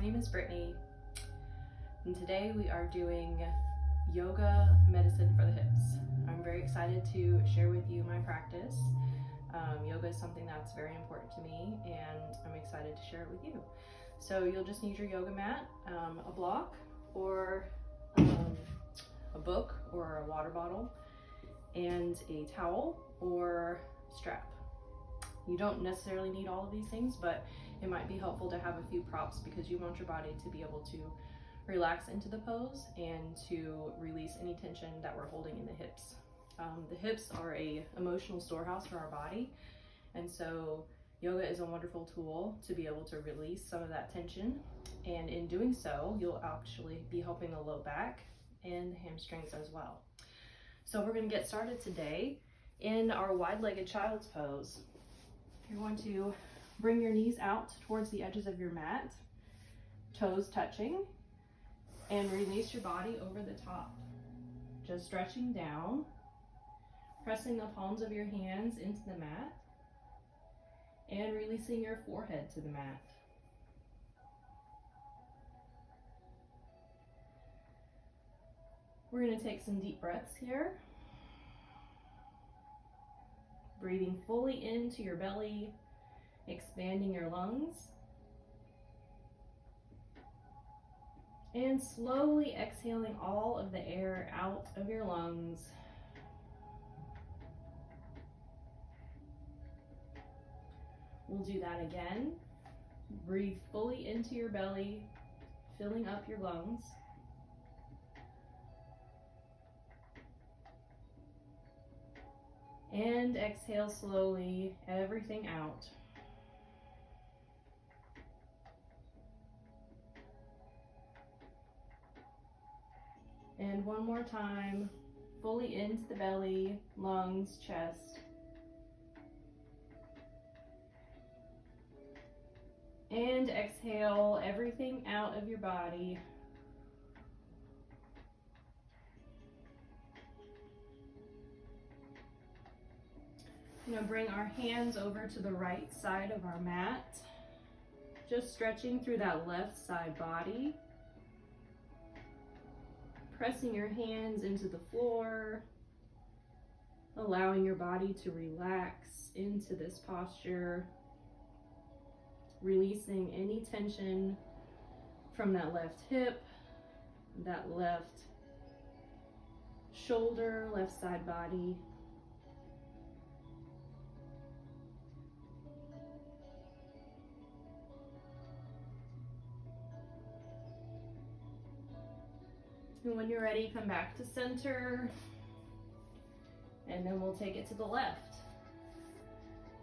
name is Brittany, and today we are doing yoga medicine for the hips. I'm very excited to share with you my practice. Yoga is something that's very important to me, and I'm excited to share it with you. So you'll just need your yoga mat, a block, or a book or a water bottle, and a towel or strap. You don't necessarily need all of these things, but it might be helpful to have a few props because you want your body to be able to relax into the pose and to release any tension that we're holding in the hips. The hips are a emotional storehouse for our body, and so yoga is a wonderful tool to be able to release some of that tension, and in doing so you'll actually be helping the low back and the hamstrings as well. So we're going to get started today in our wide-legged child's pose. You're going to bring your knees out towards the edges of your mat, toes touching, and release your body over the top. Just stretching down, pressing the palms of your hands into the mat, and releasing your forehead to the mat. We're going to take some deep breaths here. Breathing fully into your belly, expanding your lungs. And slowly exhaling all of the air out of your lungs. We'll do that again. Breathe fully into your belly, filling up your lungs. And exhale slowly, everything out. And one more time, fully into the belly, lungs, chest. And exhale everything out of your body. We're going to bring our hands over to the right side of our mat, just stretching through that left side body. Pressing your hands into the floor, allowing your body to relax into this posture, releasing any tension from that left hip, that left shoulder, left side body. And when you're ready, come back to center, and then we'll take it to the left.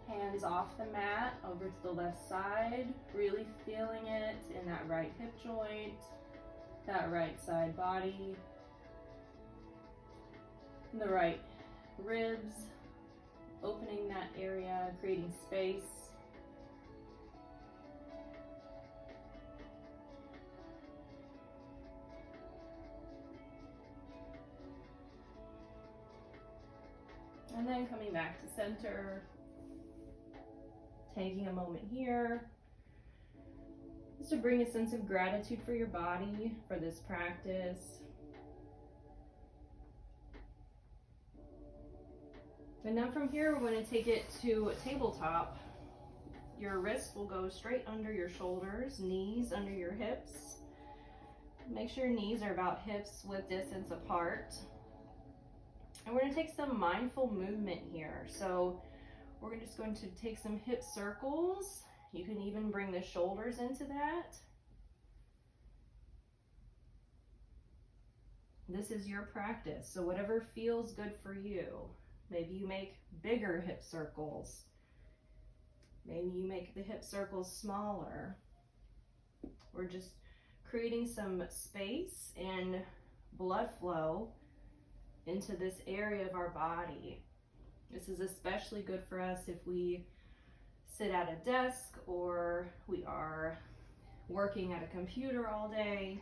Hands off the mat, over to the left side, really feeling it in that right hip joint, that right side body, and the right ribs, opening that area, creating space. And then coming back to center, taking a moment here just to bring a sense of gratitude for your body, for this practice. And now from here, we're going to take it to a tabletop. Your wrists will go straight under your shoulders, knees under your hips. Make sure your knees are about hips width distance apart. And we're going to take some mindful movement here. So we're just going to take some hip circles. You can even bring the shoulders into that. This is your practice, so whatever feels good for you. Maybe you make bigger hip circles. Maybe you make the hip circles smaller. We're just creating some space and blood flow into this area of our body. This is especially good for us if we sit at a desk or we are working at a computer all day.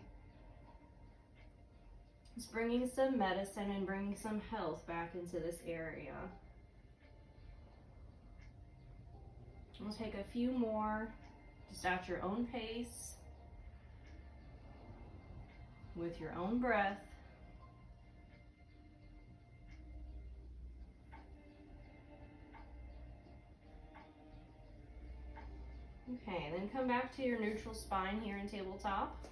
Just bringing some medicine and bringing some health back into this area. We'll take a few more just at your own pace. with your own breath. Okay, then come back to your neutral spine here in tabletop.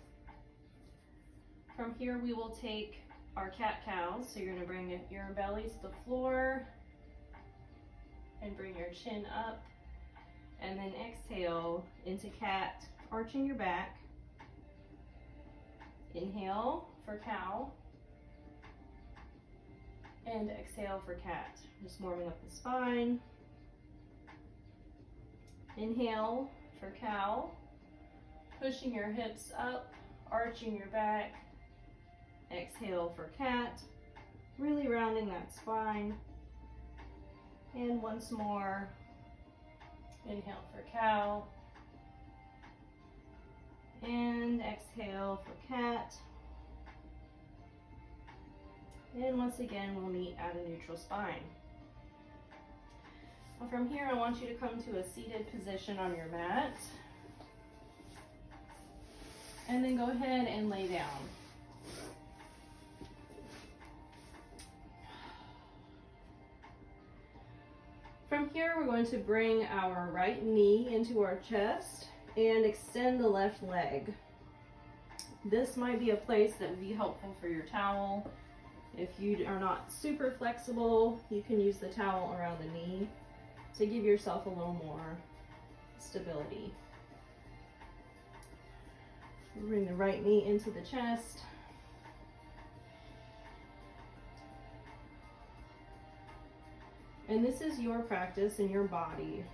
From here we will take our cat-cows. So you're going to bring your belly to the floor and bring your chin up. And then exhale into cat, arching your back. Inhale for cow. And exhale for cat. Just warming up the spine. Inhale for cow. Pushing your hips up, arching your back. Exhale for cat. Really rounding that spine. And once more. Inhale for cow. And exhale for cat. And once again, we'll meet at a neutral spine. Well, from here, I want you to come to a seated position on your mat. And then go ahead and lay down. From here, we're going to bring our right knee into our chest and extend the left leg. This might be a place that would be helpful for your towel. If you are not super flexible, you can use the towel around the knee to give yourself a little more stability. Bring the right knee into the chest. And this is your practice and your body.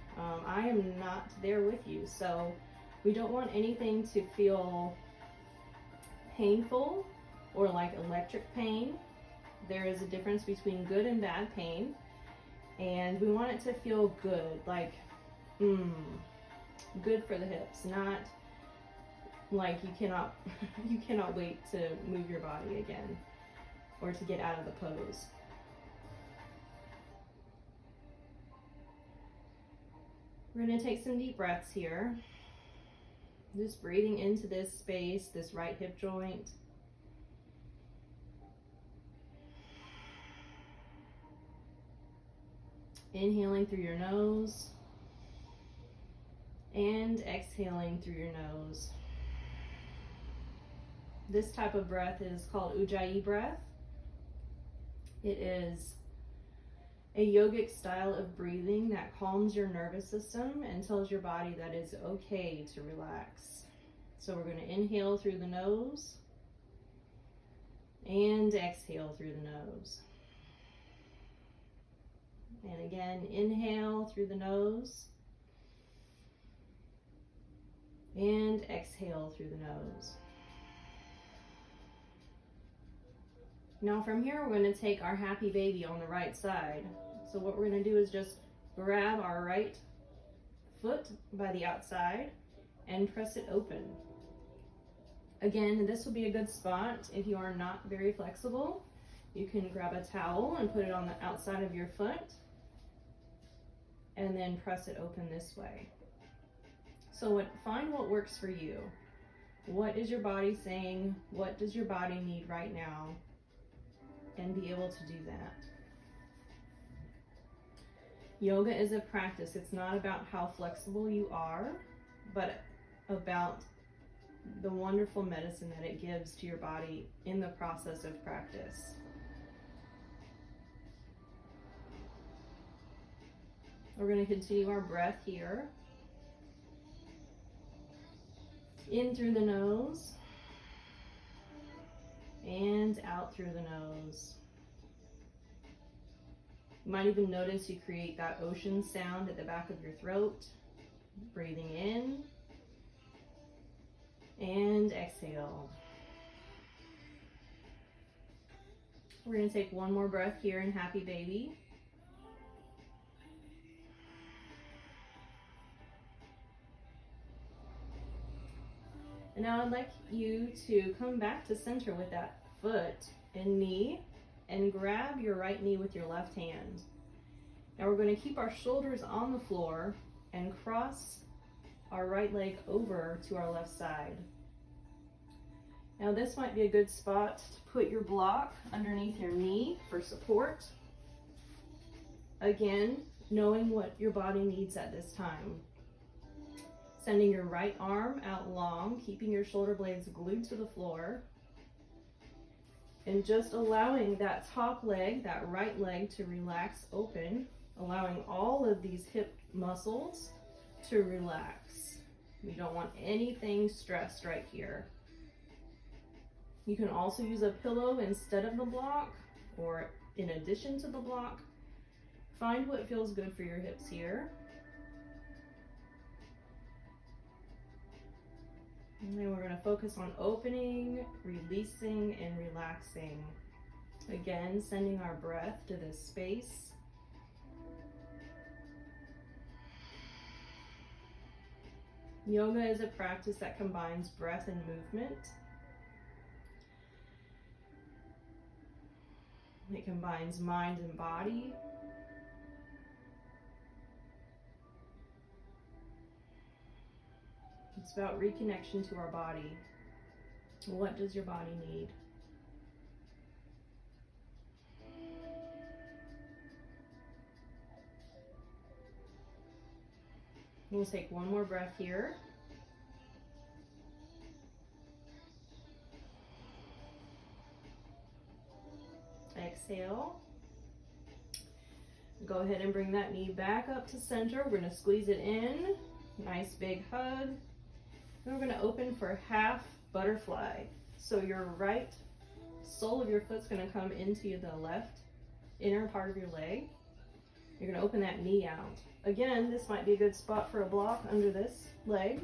I am not there with you, so we don't want anything to feel painful or like electric pain. There is a difference between good and bad pain, and we want it to feel good, like good for the hips, not like you cannot wait to move your body again or to get out of the pose. We're going to take some deep breaths here. Just breathing into this space, this right hip joint. Inhaling through your nose and exhaling through your nose. This type of breath is called Ujjayi breath. It is a yogic style of breathing that calms your nervous system and tells your body that it's okay to relax. So we're going to inhale through the nose and exhale through the nose. And again, inhale through the nose and exhale through the nose. Now from here, we're going to take our happy baby on the right side. So what we're going to do is just grab our right foot by the outside and press it open. Again, this will be a good spot if you are not very flexible. You can grab a towel and put it on the outside of your foot and then press it open this way. So find what works for you. What is your body saying? What does your body need right now? And be able to do that. Yoga is a practice. It's not about how flexible you are, but about the wonderful medicine that it gives to your body in the process of practice. We're going to continue our breath here. In through the nose and out through the nose. You might even notice you create that ocean sound at the back of your throat. Breathing in and exhale. We're going to take one more breath here in Happy Baby. And now I'd like you to come back to center with that foot and knee and grab your right knee with your left hand. Now we're going to keep our shoulders on the floor and cross our right leg over to our left side. Now this might be a good spot to put your block underneath your knee for support. Again, knowing what your body needs at this time. Sending your right arm out long, keeping your shoulder blades glued to the floor. And just allowing that top leg, that right leg, to relax open, allowing all of these hip muscles to relax. We don't want anything stressed right here. You can also use a pillow instead of the block or in addition to the block. Find what feels good for your hips here. And then we're going to focus on opening, releasing, and relaxing. Again, sending our breath to this space. Yoga is a practice that combines breath and movement. It combines mind and body. It's about reconnection to our body. What does your body need? We'll take one more breath here. Exhale. Go ahead and bring that knee back up to center. We're going to squeeze it in. Nice big hug. And we're going to open for half butterfly. So your right sole of your foot's going to come into the left inner part of your leg. You're going to open that knee out. Again, this might be a good spot for a block under this leg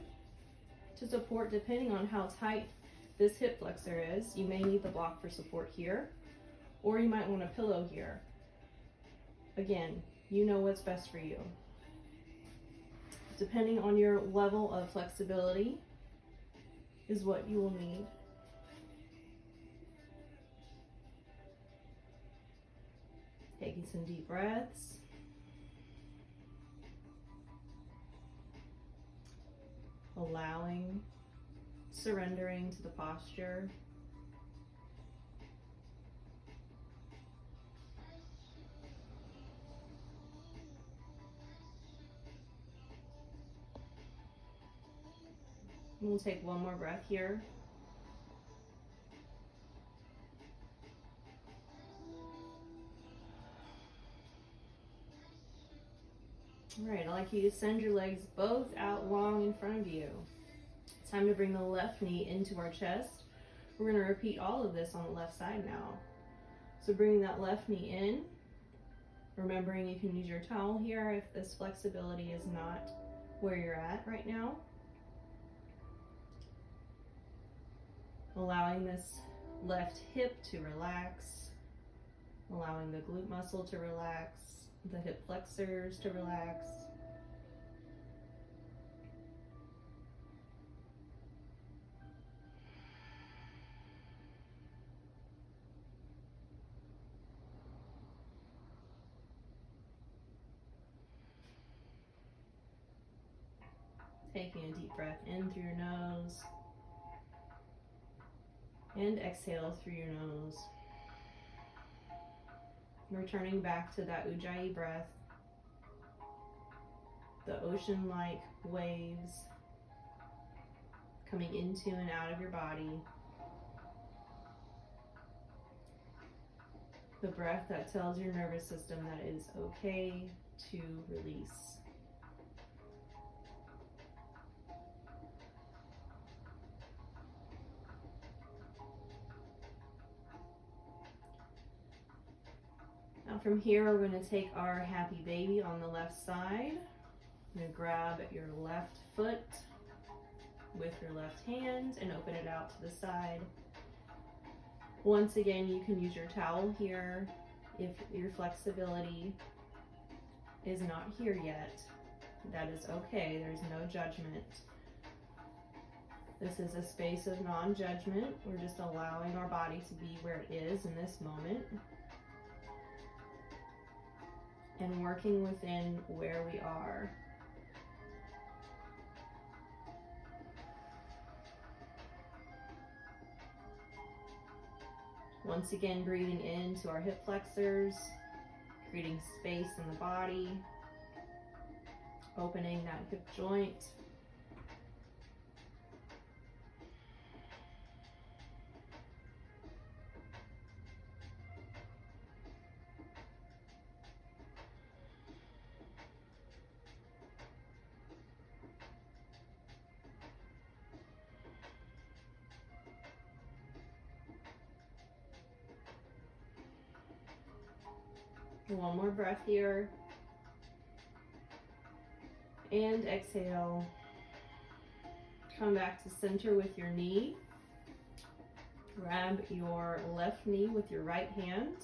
to support, depending on how tight this hip flexor is. You may need the block for support here, or you might want a pillow here. Again, you know what's best for you. Depending on your level of flexibility is what you will need. Taking some deep breaths. Allowing, surrendering to the posture. We'll take one more breath here. All right, I'd like you to send your legs both out long in front of you. It's time to bring the left knee into our chest. We're going to repeat all of this on the left side now. So bringing that left knee in, remembering you can use your towel here if this flexibility is not where you're at right now. Allowing this left hip to relax, allowing the glute muscle to relax, the hip flexors to relax. Taking a deep breath in through your nose and exhale through your nose. Returning back to that Ujjayi breath, the ocean-like waves coming into and out of your body. The breath that tells your nervous system that it is okay to release. Now from here, we're going to take our happy baby on the left side. You're going to grab your left foot with your left hand and open it out to the side. Once again, you can use your towel here if your flexibility is not here yet. That is okay. There's no judgment. This is a space of non-judgment. We're just allowing our body to be where it is in this moment, and working within where we are. Once again, breathing into our hip flexors, creating space in the body, opening that hip joint. One more breath here. And exhale. Come back to center with your knee. Grab your left knee with your right hand.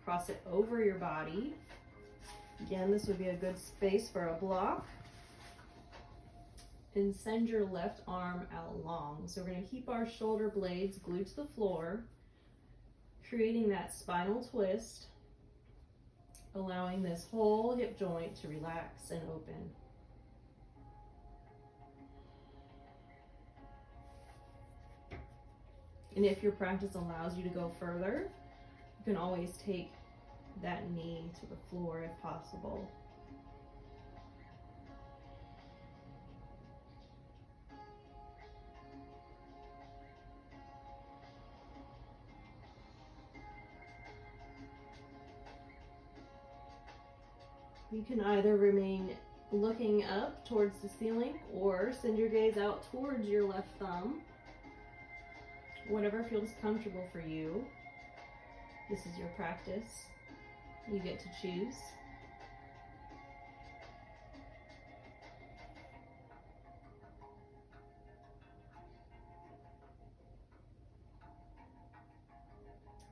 Cross it over your body. Again, this would be a good space for a block. And send your left arm out long. So we're going to keep our shoulder blades glued to the floor, creating that spinal twist, allowing this whole hip joint to relax and open. And if your practice allows you to go further, you can always take that knee to the floor if possible. You can either remain looking up towards the ceiling or send your gaze out towards your left thumb. Whatever feels comfortable for you. This is your practice. You get to choose.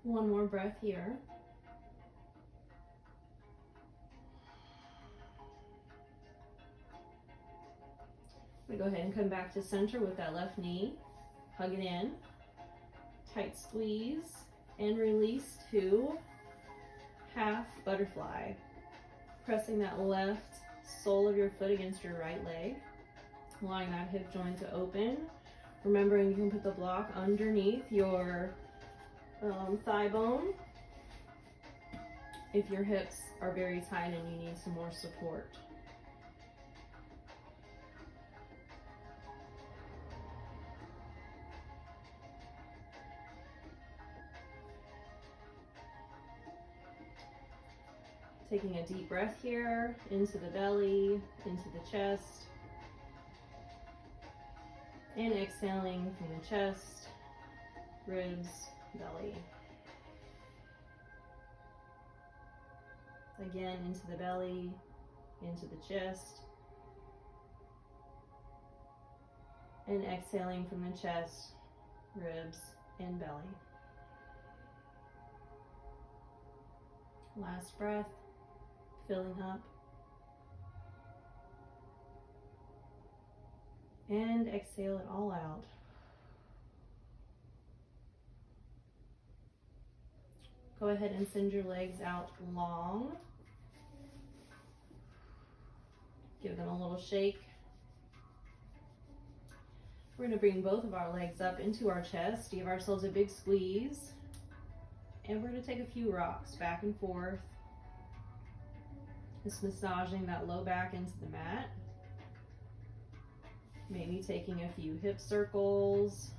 One more breath here. We go ahead and come back to center with that left knee. Hug it in. Tight squeeze and release to half butterfly. Pressing that left sole of your foot against your right leg. Allowing that hip joint to open. Remembering you can put the block underneath your thigh bone if your hips are very tight and you need some more support. Taking a deep breath here, into the belly, into the chest, and exhaling from the chest, ribs, belly. Again, into the belly, into the chest, and exhaling from the chest, ribs, and belly. Last breath. Filling up. And exhale it all out. Go ahead and send your legs out long. Give them a little shake. We're going to bring both of our legs up into our chest. Give ourselves a big squeeze. And we're going to take a few rocks back and forth. Just massaging that low back into the mat. Maybe taking a few hip circles.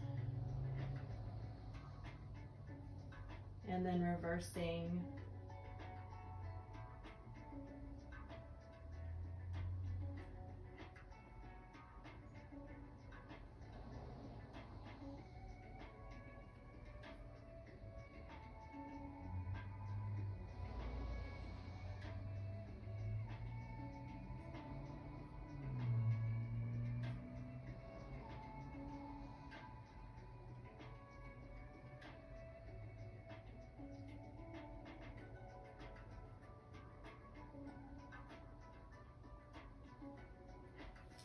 And then reversing.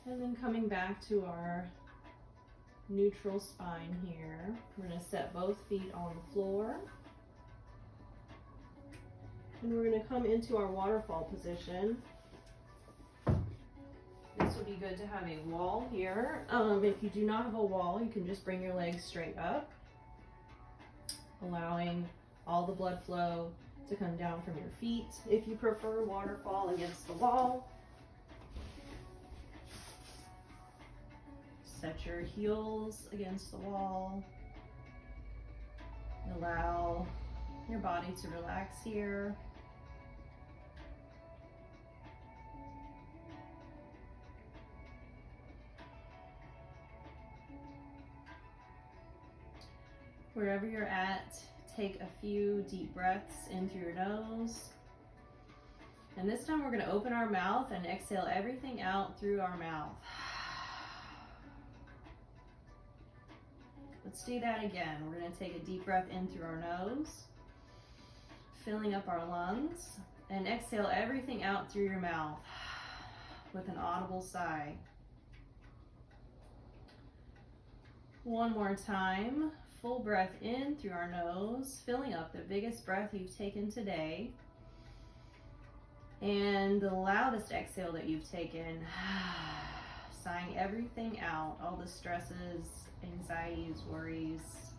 And then coming back to our neutral spine here, we're going to set both feet on the floor. And we're going to come into our waterfall position. This would be good to have a wall here. If you do not have a wall, you can just bring your legs straight up, allowing all the blood flow to come down from your feet. If you prefer waterfall against the wall, set your heels against the wall. Allow your body to relax here. Wherever you're at, take a few deep breaths in through your nose. And this time we're going to open our mouth and exhale everything out through our mouth. Let's do that again. We're going to take a deep breath in through our nose, filling up our lungs, and exhale everything out through your mouth with an audible sigh. One more time. Full breath in through our nose, filling up the biggest breath you've taken today. And the loudest exhale that you've taken, sighing everything out, all the stresses, anxieties, worries,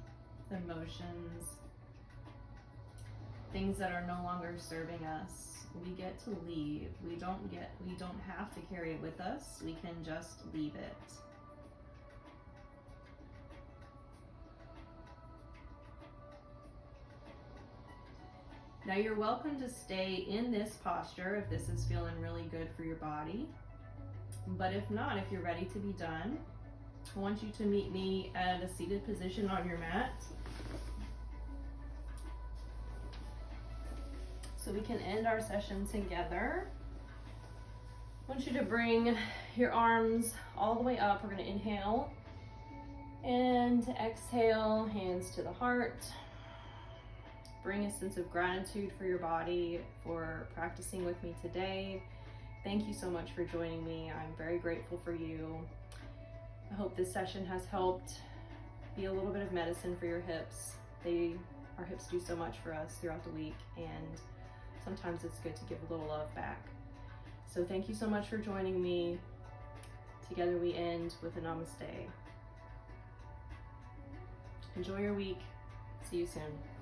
emotions, things that are no longer serving us. We get to leave. We don't have to carry it with us. We can just leave it. Now you're welcome to stay in this posture if this is feeling really good for your body. But if not, if you're ready to be done, I want you to meet me at a seated position on your mat. So we can end our session together. I want you to bring your arms all the way up. We're going to inhale and exhale, hands to the heart. Bring a sense of gratitude for your body, for practicing with me today. Thank you so much for joining me. I'm very grateful for you. I hope this session has helped be a little bit of medicine for your hips. Our hips do so much for us throughout the week, and sometimes it's good to give a little love back. So thank you so much for joining me. Together we end with a namaste. Enjoy your week. See you soon.